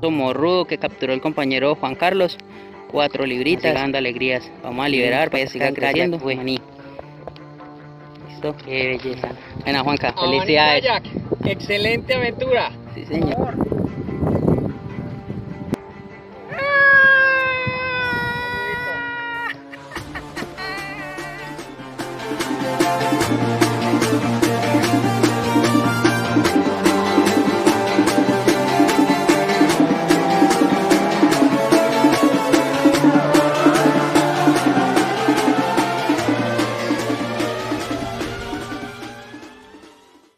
morrudo que capturó el compañero Juan Carlos. 4 libritas, dando alegrías. Vamos a liberar para que siga creciendo. Maní. Listo. Qué belleza. Buena, Juanca. Felicidades. Excelente aventura. Sí, señor.